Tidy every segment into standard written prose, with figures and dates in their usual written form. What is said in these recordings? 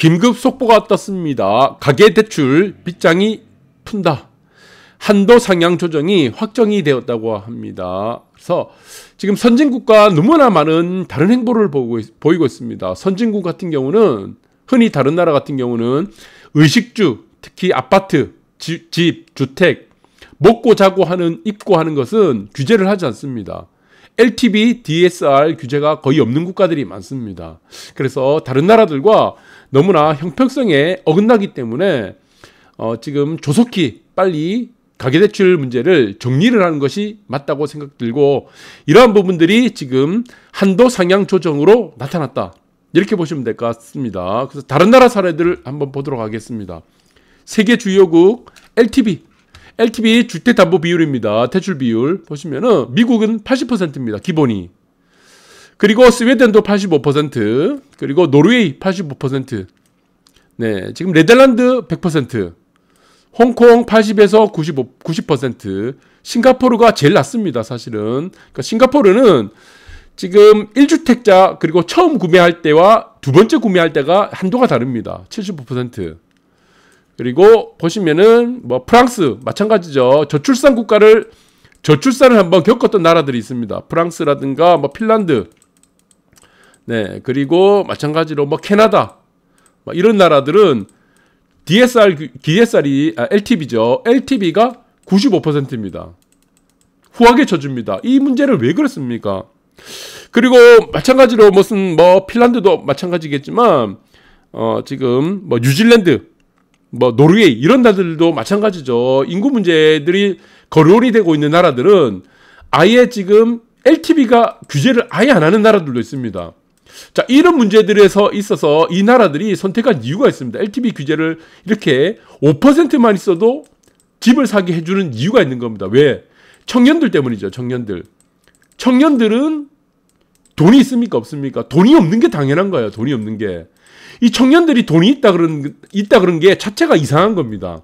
긴급 속보가 떴습니다. 가계대출 빗장이 푼다. 한도 상향 조정이 확정이 되었다고 합니다. 그래서 지금 선진국과 너무나 많은 다른 행보를 보이고 있습니다. 선진국 같은 경우는 흔히 다른 나라 같은 경우는 의식주, 특히 아파트, 집, 주택, 먹고 자고 하는, 입고 하는 것은 규제를 하지 않습니다. LTV, DSR 규제가 거의 없는 국가들이 많습니다. 그래서 다른 나라들과 너무나 형평성에 어긋나기 때문에 지금 조속히 빨리 가계대출 문제를 정리를 하는 것이 맞다고 생각들고, 이러한 부분들이 지금 한도 상향 조정으로 나타났다, 이렇게 보시면 될 것 같습니다. 그래서 다른 나라 사례들을 한번 보도록 하겠습니다. 세계 주요국 LTV 주택담보 비율입니다. 대출 비율 보시면은 미국은 80%입니다. 기본이. 그리고 스웨덴도 85%, 그리고 노르웨이 85%. 네, 지금 네덜란드 100%, 홍콩 80에서 90%, 싱가포르가 제일 낮습니다. 사실은. 그러니까 싱가포르는 지금 1주택자 그리고 처음 구매할 때와 두 번째 구매할 때가 한도가 다릅니다. 75%. 그리고 보시면은 뭐 프랑스 마찬가지죠. 저출산을 한번 겪었던 나라들이 있습니다. 프랑스라든가 뭐 핀란드, 네, 그리고 마찬가지로 뭐 캐나다, 뭐 이런 나라들은 LTV죠. LTV가 95%입니다. 후하게 쳐줍니다. 이 문제를 왜 그렇습니까? 그리고 마찬가지로 핀란드도 마찬가지겠지만 지금 뭐 뉴질랜드, 뭐 노르웨이 이런 나라들도 마찬가지죠. 인구 문제들이 거론이 되고 있는 나라들은 아예 지금 LTV가 규제를 아예 안 하는 나라들도 있습니다. 자, 이런 문제들에서 있어서 이 나라들이 선택한 이유가 있습니다. LTV 규제를 이렇게 5%만 있어도 집을 사게 해주는 이유가 있는 겁니다. 왜? 청년들 때문이죠. 청년들은 돈이 있습니까? 없습니까? 돈이 없는 게 당연한 거예요. 돈이 없는 게. 이 청년들이 돈이 있다 그런 게 자체가 이상한 겁니다.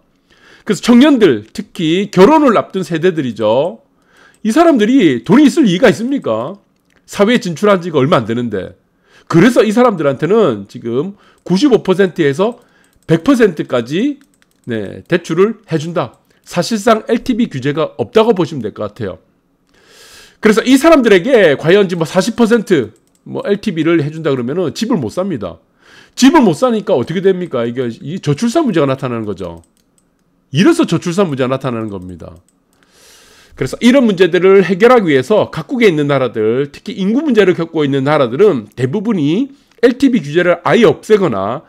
그래서 청년들, 특히 결혼을 앞둔 세대들이죠. 이 사람들이 돈이 있을 이유가 있습니까? 사회에 진출한 지가 얼마 안 되는데. 그래서 이 사람들한테는 지금 95%에서 100%까지 대출을 해준다. 사실상 LTV 규제가 없다고 보시면 될 것 같아요. 그래서 이 사람들에게 과연 지금 40% LTV를 해준다 그러면은 집을 못 삽니다. 집을 못 사니까 어떻게 됩니까? 이게 이 저출산 문제가 나타나는 거죠. 이래서 저출산 문제가 나타나는 겁니다. 그래서 이런 문제들을 해결하기 위해서 각국에 있는 나라들, 특히 인구 문제를 겪고 있는 나라들은 대부분이 LTV 규제를 아예 없애거나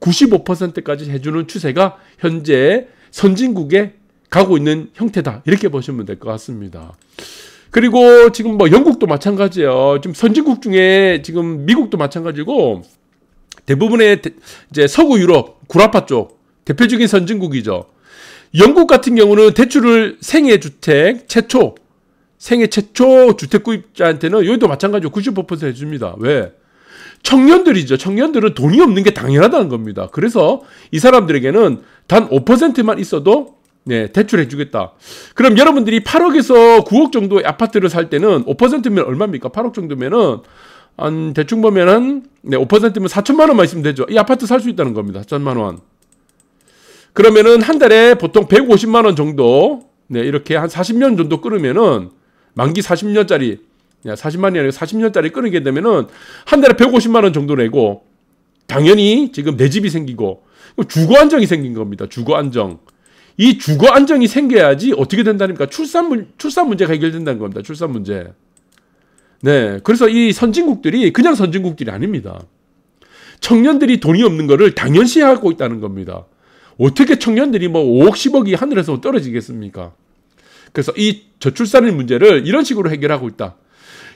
95%까지 해주는 추세가 현재 선진국에 가고 있는 형태다. 이렇게 보시면 될 것 같습니다. 그리고 지금 영국도 마찬가지예요. 지금 선진국 중에 지금 미국도 마찬가지고 대부분의 이제 서구 유럽, 구라파 쪽 대표적인 선진국이죠. 영국 같은 경우는 대출을 생애 최초 주택 구입자한테는 여기도 마찬가지로 95% 해줍니다. 왜? 청년들이죠. 청년들은 돈이 없는 게 당연하다는 겁니다. 그래서 이 사람들에게는 단 5%만 있어도 대출해 주겠다. 그럼 여러분들이 8억에서 9억 정도의 아파트를 살 때는 5%면 얼마입니까? 8억 정도면은 대충 보면은 5%면 4천만 원만 있으면 되죠. 이 아파트 살 수 있다는 겁니다. 4천만 원. 그러면은 한 달에 보통 150만 원 정도, 이렇게 한 40년 정도 끊으면은 만기 40년짜리, 40만이 아니라 40년짜리 끊게 되면은 한 달에 150만 원 정도 내고, 당연히 지금 내 집이 생기고 주거 안정이 생긴 겁니다. 주거 안정. 이 주거 안정이 생겨야지 어떻게 된다니까? 출산 문제가 해결된다는 겁니다. 출산 문제. 네. 그래서 이 선진국들이 그냥 선진국들이 아닙니다. 청년들이 돈이 없는 거를 당연시하고 있다는 겁니다. 어떻게 청년들이 5억, 10억이 하늘에서 떨어지겠습니까? 그래서 이 저출산의 문제를 이런 식으로 해결하고 있다.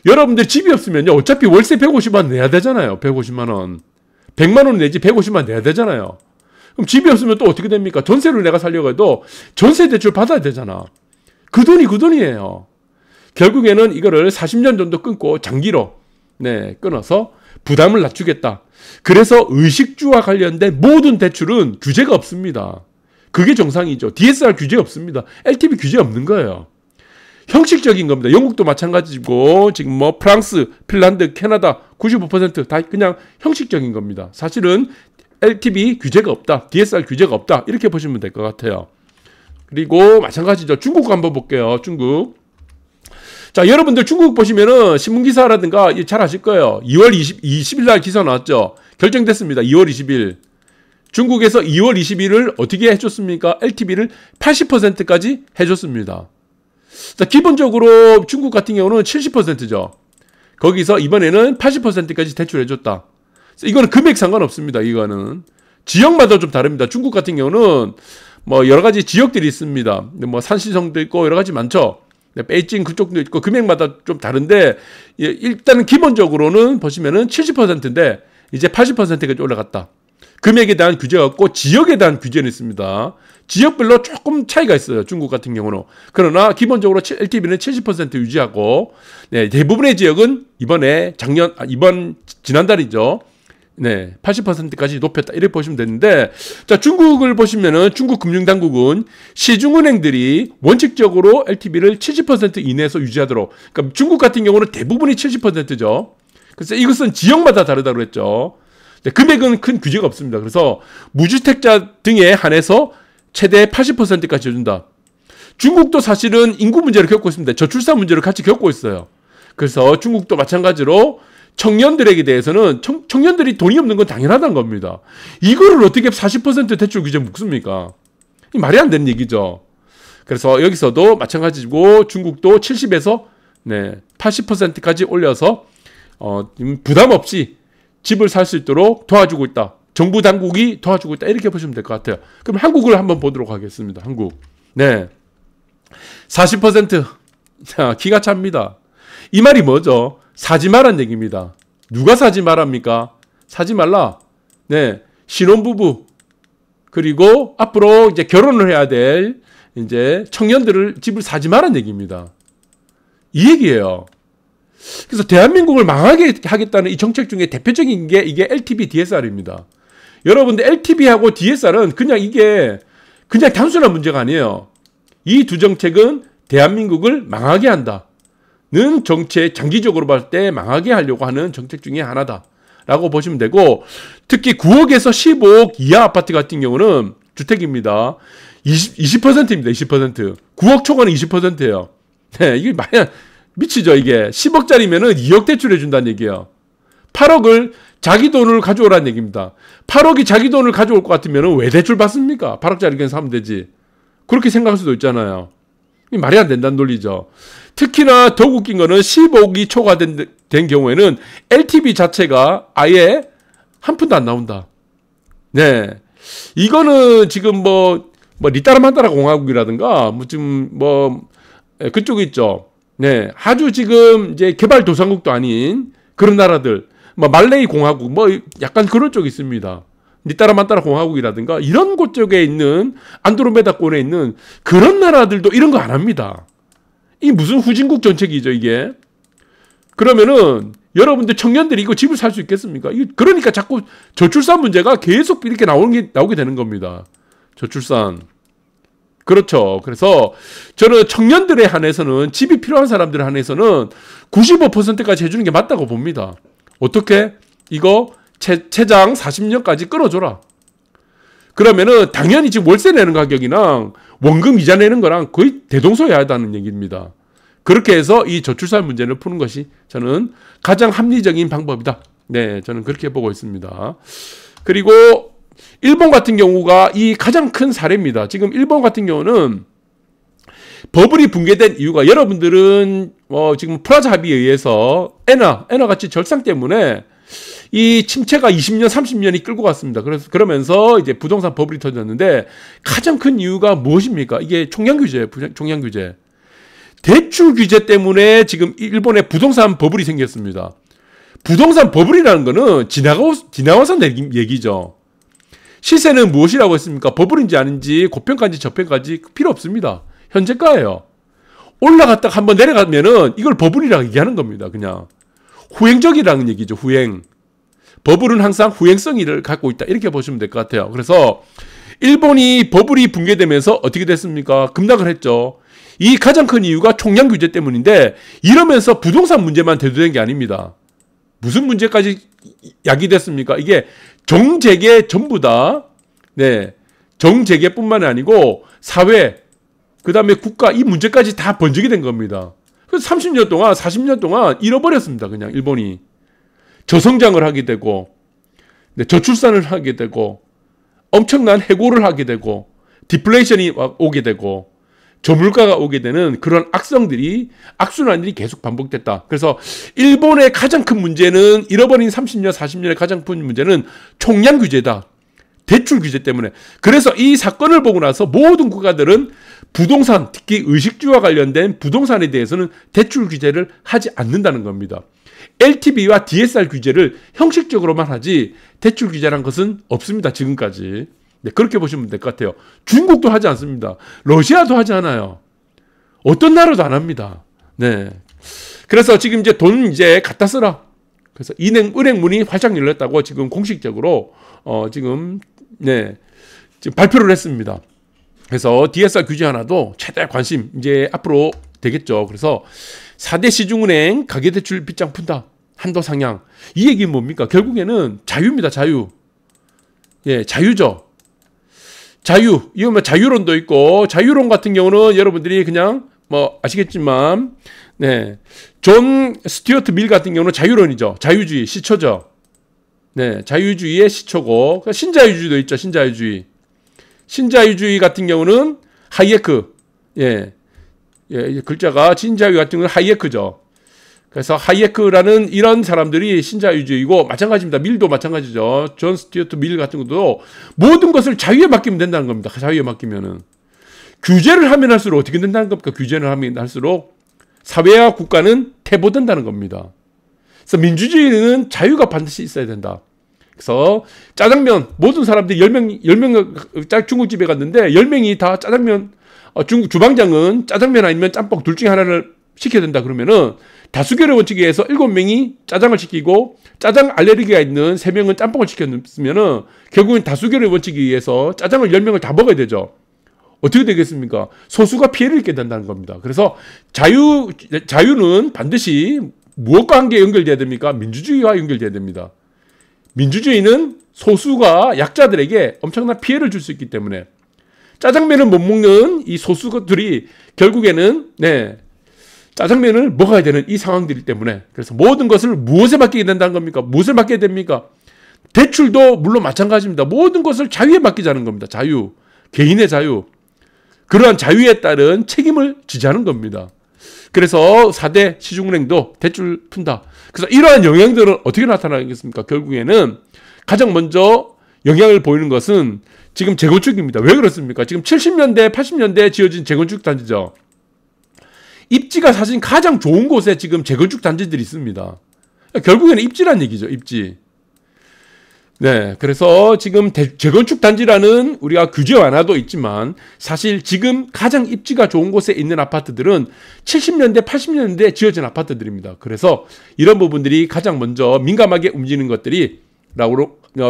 여러분들 집이 없으면요, 어차피 월세 150만 원 내야 되잖아요. 150만 원. 100만 원 내지 150만 원 내야 되잖아요. 그럼 집이 없으면 또 어떻게 됩니까? 전세를 내가 살려고 해도 전세 대출 받아야 되잖아. 그 돈이에요. 결국에는 이거를 40년 정도 끊고 장기로 끊어서 부담을 낮추겠다. 그래서 의식주와 관련된 모든 대출은 규제가 없습니다. 그게 정상이죠. DSR 규제 없습니다. LTV 규제 없는 거예요. 형식적인 겁니다. 영국도 마찬가지고 지금 프랑스, 핀란드, 캐나다 95% 다 그냥 형식적인 겁니다. 사실은 LTV 규제가 없다. DSR 규제가 없다. 이렇게 보시면 될 것 같아요. 그리고 마찬가지죠. 중국 한번 볼게요. 중국. 자, 여러분들 중국 보시면은 신문기사라든가 잘 아실 거예요. 2월 20일 날 기사 나왔죠. 결정됐습니다. 2월 20일. 중국에서 2월 20일을 어떻게 해줬습니까? LTV를 80%까지 해줬습니다. 자, 기본적으로 중국 같은 경우는 70%죠. 거기서 이번에는 80%까지 대출해줬다. 이거는 금액 상관없습니다. 이거는 지역마다 좀 다릅니다. 중국 같은 경우는 뭐 여러 가지 지역들이 있습니다. 뭐 산시성도 있고 여러 가지 많죠. 베이징 그쪽도 있고 금액마다 좀 다른데 일단은 기본적으로는 보시면은 70%인데 이제 80%까지 올라갔다. 금액에 대한 규제가 없고 지역에 대한 규제는 있습니다. 지역별로 조금 차이가 있어요. 중국 같은 경우는. 그러나 기본적으로 LTV는 70% 유지하고 네, 대부분의 지역은 이번 지난달이죠. 네, 80%까지 높였다. 이렇게 보시면 되는데, 자, 중국을 보시면은 중국 금융당국은 시중은행들이 원칙적으로 LTV를 70% 이내에서 유지하도록. 그러니까 중국 같은 경우는 대부분이 70%죠. 그래서 이것은 지역마다 다르다고 그랬죠. 네, 금액은 큰 규제가 없습니다. 그래서 무주택자 등에 한해서 최대 80%까지 해준다. 중국도 사실은 인구 문제를 겪고 있습니다. 저출산 문제를 같이 겪고 있어요. 그래서 중국도 마찬가지로 청년들에게 대해서는 청년들이 돈이 없는 건 당연하다는 겁니다. 이거를 어떻게 40% 대출 규제 묶습니까? 말이 안 되는 얘기죠. 그래서 여기서도 마찬가지고 중국도 70에서 80%까지 올려서 부담 없이 집을 살 수 있도록 도와주고 있다. 정부 당국이 도와주고 있다. 이렇게 보시면 될 것 같아요. 그럼 한국을 한번 보도록 하겠습니다. 한국. 네. 40%. 자, 기가 찹니다. 이 말이 뭐죠? 사지 말란 얘기입니다. 누가 사지 말합니까? 사지 말라. 네. 신혼부부. 그리고 앞으로 이제 결혼을 해야 될 이제 청년들을 집을 사지 말란 얘기입니다. 이 얘기예요. 그래서 대한민국을 망하게 하겠다는 이 정책 중에 대표적인 게 이게 LTV DSR입니다. 여러분들 LTV하고 DSR은 이게 그냥 단순한 문제가 아니에요. 이 두 정책은 대한민국을 망하게 한다는 정책, 장기적으로 봤을 때 망하게 하려고 하는 정책 중에 하나다라고 보시면 되고, 특히 9억에서 15억 이하 아파트 같은 경우는 주택입니다. 20%입니다. 20%. 9억 초과는 20%예요. 네, 이게 미치죠, 이게. 10억짜리면은 2억 대출해준다는 얘기예요. 8억을 자기 돈을 가져오라는 얘기입니다. 8억이 자기 돈을 가져올 것 같으면 왜 대출 받습니까? 8억짜리 그냥 사면 되지. 그렇게 생각할 수도 있잖아요. 말이 안 된다는 논리죠. 특히나 더욱 웃긴 거는 15억이 초과된 경우에는 LTV 자체가 아예 한 푼도 안 나온다. 네. 이거는 지금 리따라만따라 공화국이라든가, 그쪽이 있죠. 네. 아주 지금 이제 개발도상국도 아닌 그런 나라들, 말레이 공화국, 약간 그런 쪽이 있습니다. 니따라만따라 공화국이라든가 이런 곳 쪽에 있는 안드로메다권에 있는 그런 나라들도 이런 거 안 합니다. 이 무슨 후진국 정책이죠, 이게. 그러면은 여러분들 청년들이 이거 집을 살 수 있겠습니까? 그러니까 자꾸 저출산 문제가 계속 이렇게 나오게 되는 겁니다. 저출산. 그렇죠. 그래서 저는 청년들에 한해서는, 집이 필요한 사람들에 한해서는 95%까지 해주는 게 맞다고 봅니다. 어떻게? 이거 최장 40년까지 끌어줘라. 그러면은 당연히 지금 월세 내는 가격이랑 원금 이자 내는 거랑 거의 대동소이하다는 얘기입니다. 그렇게 해서 이 저출산 문제를 푸는 것이 저는 가장 합리적인 방법이다. 네, 저는 그렇게 보고 있습니다. 그리고 일본 같은 경우가 이 가장 큰 사례입니다. 지금 일본 같은 경우는 버블이 붕괴된 이유가, 여러분들은 지금 프라자 합의에 의해서 엔화 가치 절상 때문에 이 침체가 20년, 30년이 끌고 갔습니다. 그러면서 이제 부동산 버블이 터졌는데, 가장 큰 이유가 무엇입니까? 이게 총량 규제예요. 총량 규제. 대출 규제 때문에 지금 일본에 부동산 버블이 생겼습니다. 부동산 버블이라는 거는 지나와서 낸 얘기죠. 시세는 무엇이라고 했습니까? 버블인지 아닌지, 고평가인지 저평가인지 필요 없습니다. 현재가예요. 올라갔다가 한번 내려가면은 이걸 버블이라고 얘기하는 겁니다. 그냥 후행적이라는 얘기죠. 후행. 버블은 항상 후행성을 갖고 있다. 이렇게 보시면 될 것 같아요. 그래서 일본이 버블이 붕괴되면서 어떻게 됐습니까? 급락을 했죠. 이 가장 큰 이유가 총량 규제 때문인데, 이러면서 부동산 문제만 대두된 게 아닙니다. 무슨 문제까지 야기됐습니까? 이게 정재계 전부 다, 네, 정재계뿐만 아니고 사회, 그 다음에 국가 이 문제까지 다 번지게 된 겁니다. 그래서 30년 동안, 40년 동안 잃어버렸습니다. 그냥 일본이. 저성장을 하게 되고, 네, 저출산을 하게 되고, 엄청난 해고를 하게 되고, 디플레이션이 오게 되고, 저물가가 오게 되는 그런 악순환들이 계속 반복됐다. 그래서 일본의 가장 큰 문제는, 잃어버린 30년, 40년의 가장 큰 문제는 총량 규제다. 대출 규제 때문에. 그래서 이 사건을 보고 나서 모든 국가들은 부동산, 특히 의식주와 관련된 부동산에 대해서는 대출 규제를 하지 않는다는 겁니다. LTV와 DSR 규제를 형식적으로만 하지 대출 규제란 것은 없습니다. 지금까지. 네, 그렇게 보시면 될 것 같아요. 중국도 하지 않습니다. 러시아도 하지 않아요. 어떤 나라도 안 합니다. 네. 그래서 지금 이제 돈 이제 갖다 쓰라. 그래서 은행 문이 활짝 열렸다고 지금 공식적으로 지금 발표를 했습니다. 그래서 DSR 규제 하나도 최대 관심 이제 앞으로 되겠죠. 그래서 4대 시중은행 가계대출 빗장 푼다. 한도 상향. 이 얘기는 뭡니까? 결국에는 자유입니다. 자유. 예, 자유죠. 자유. 이거 뭐 자유론도 있고, 자유론 같은 경우는 여러분들이 그냥 뭐 아시겠지만, 네. 존 스튜어트 밀 같은 경우는 자유론이죠. 자유주의, 시초죠. 네. 자유주의의 시초고, 신자유주의도 있죠. 신자유주의. 신자유주의 같은 경우는 하이에크. 예. 예, 글자가 신자유주의 같은 경우는 하이에크죠. 그래서 하이에크라는 이런 사람들이 신자유주의고 마찬가지입니다. 밀도 마찬가지죠. 존 스튜어트 밀 같은 것도 모든 것을 자유에 맡기면 된다는 겁니다. 자유에 맡기면은. 규제를 하면 할수록 어떻게 된다는 겁니까? 규제를 하면 할수록 사회와 국가는 퇴보된다는 겁니다. 그래서 민주주의는 자유가 반드시 있어야 된다. 그래서 짜장면 모든 사람들이 10명 중국집에 갔는데 10명이 다 짜장면 중국 주방장은 짜장면 아니면 짬뽕 둘 중에 하나를 시켜야 된다 그러면은 다수결의 원칙에 의해서 7명이 짜장을 시키고 짜장 알레르기가 있는 3명은 짬뽕을 시켰으면은 결국엔 다수결의 원칙에 의해서 짜장을 10명을 다 먹어야 되죠. 어떻게 되겠습니까? 소수가 피해를 입게 된다는 겁니다. 그래서 자유는 반드시 무엇과 함께 연결돼야 됩니까? 민주주의와 연결돼야 됩니다. 민주주의는 소수가 약자들에게 엄청난 피해를 줄 수 있기 때문에 짜장면을 못 먹는 이 소수들이 결국에는 짜장면을 먹어야 되는 이 상황들이기 때문에 그래서 모든 것을 무엇에 맡기게 된다는 겁니까? 무엇을 맡게 됩니까? 대출도 물론 마찬가지입니다. 모든 것을 자유에 맡기자는 겁니다. 자유, 개인의 자유. 그러한 자유에 따른 책임을 지자는 겁니다. 그래서 4대 시중은행도 대출 푼다. 그래서 이러한 영향들은 어떻게 나타나겠습니까? 결국에는 가장 먼저 영향을 보이는 것은 지금 재건축입니다. 왜 그렇습니까? 지금 70년대, 80년대에 지어진 재건축 단지죠. 입지가 사실 가장 좋은 곳에 지금 재건축 단지들이 있습니다. 결국에는 입지란 얘기죠. 입지. 네, 그래서 지금 재건축 단지라는 우리가 규제 완화도 있지만 사실 지금 가장 입지가 좋은 곳에 있는 아파트들은 70년대, 80년대에 지어진 아파트들입니다. 그래서 이런 부분들이 가장 먼저 민감하게 움직이는 것들이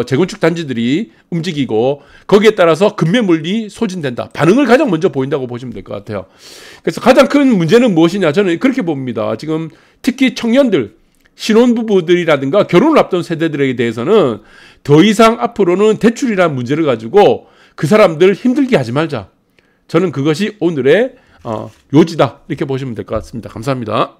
재건축 단지들이 움직이고 거기에 따라서 급매물이 소진된다. 반응을 가장 먼저 보인다고 보시면 될 것 같아요. 그래서 가장 큰 문제는 무엇이냐? 저는 그렇게 봅니다. 지금 특히 청년들, 신혼부부들이라든가 결혼을 앞둔 세대들에 대해서는 더 이상 앞으로는 대출이라는 문제를 가지고 그 사람들 힘들게 하지 말자. 저는 그것이 오늘의 요지다. 이렇게 보시면 될 것 같습니다. 감사합니다.